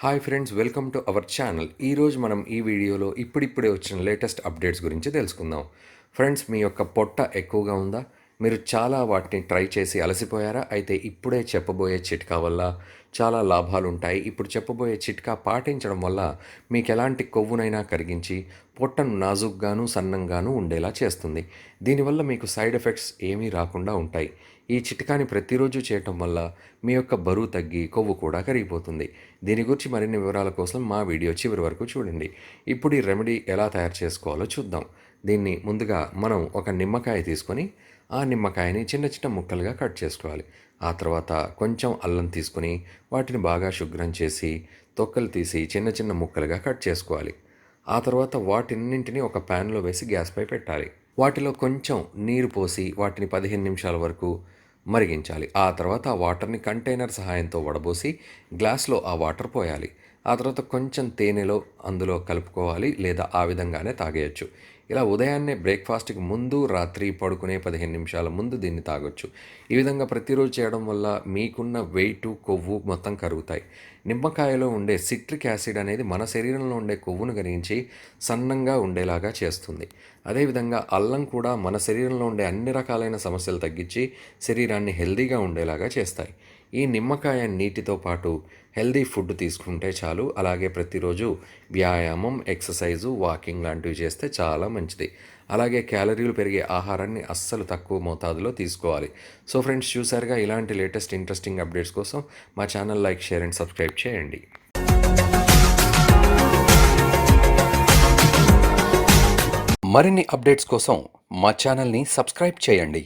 Hi friends, welcome to our channel. ఈరోజు మనం ఈ వీడియోలో ఇప్పుడిప్పుడే వచ్చిన లేటెస్ట్ అప్డేట్స్ గురించి తెలుసుకుందాం. ఫ్రెండ్స్, మీ యొక్క పొట్ట ఎక్కువగా ఉందా? మీరు చాలా వాటిని ట్రై చేసి అలసిపోయారా? అయితే ఇప్పుడే చెప్పబోయే చిట్కా వల్ల చాలా లాభాలు ఉంటాయి. ఇప్పుడు చెప్పబోయే చిట్కా పాటించడం వల్ల మీకు ఎలాంటి కొవ్వునైనా కరిగించి పొట్టను నాజుగ్గాను సన్నంగాను ఉండేలా చేస్తుంది. దీనివల్ల మీకు సైడ్ ఎఫెక్ట్స్ ఏమీ రాకుండా ఉంటాయి. ఈ చిట్కాని ప్రతిరోజు చేయటం వల్ల మీ యొక్క బరువు తగ్గి కొవ్వు కూడా కరిగిపోతుంది. దీని గురించి మరిన్ని వివరాల కోసం మా వీడియో చివరి వరకు చూడండి. ఇప్పుడు ఈ రెమెడీ ఎలా తయారు చేసుకోవాలో చూద్దాం. దీన్ని ముందుగా మనం ఒక నిమ్మకాయ తీసుకొని ఆ నిమ్మకాయని చిన్న చిన్న ముక్కలుగా కట్ చేసుకోవాలి. ఆ తర్వాత కొంచెం అల్లం తీసుకొని వాటిని బాగా శుభ్రం చేసి తొక్కలు తీసి చిన్న చిన్న ముక్కలుగా కట్ చేసుకోవాలి. ఆ తర్వాత వాటిన్నింటినీ ఒక ప్యాన్లో వేసి గ్యాస్పై పెట్టాలి. వాటిలో కొంచెం నీరు పోసి వాటిని 15 నిమిషాల వరకు మరిగించాలి. ఆ తర్వాత ఆ వాటర్ని కంటైనర్ సహాయంతో వడబోసి గ్లాస్లో ఆ వాటర్ పోయాలి. ఆ తర్వాత కొంచెం తేనెలో అందులో కలుపుకోవాలి, లేదా ఆ విధంగానే తాగేయచ్చు. ఇలా ఉదయాన్నే బ్రేక్ఫాస్ట్కి ముందు, రాత్రి పడుకునే 15 నిమిషాల ముందు దీన్ని తాగొచ్చు. ఈ విధంగా ప్రతిరోజు చేయడం వల్ల మీకున్న వెయిట్, కొవ్వు మొత్తం కరుగుతాయి. నిమ్మకాయలో ఉండే సిట్రిక్ యాసిడ్ అనేది మన శరీరంలో ఉండే కొవ్వును కరిగించి సన్నంగా ఉండేలాగా చేస్తుంది. అదేవిధంగా అల్లం కూడా మన శరీరంలో ఉండే అన్ని రకాలైన సమస్యలు తగ్గించి శరీరాన్ని హెల్దీగా ఉండేలాగా చేస్తాయి. ఈ నిమ్మకాయ నీటితో పాటు హెల్దీ ఫుడ్ తీసుకుంటే చాలు. అలాగే ప్రతిరోజు వ్యాయామం, ఎక్సర్సైజు, వాకింగ్ లాంటివి చేస్తే చాలా మంచిది. అలాగే క్యాలరీలు పెరిగే ఆహారాన్ని అస్సలు తక్కువ మోతాదులో తీసుకోవాలి. సో ఫ్రెండ్స్, చూసారుగా, ఇలాంటి లేటెస్ట్ ఇంట్రెస్టింగ్ అప్డేట్స్ కోసం మా channel like, share and subscribe చేయండి. మరిన్ని అప్డేట్స్ కోసం మా ఛానల్ని సబ్స్క్రైబ్ చేయండి.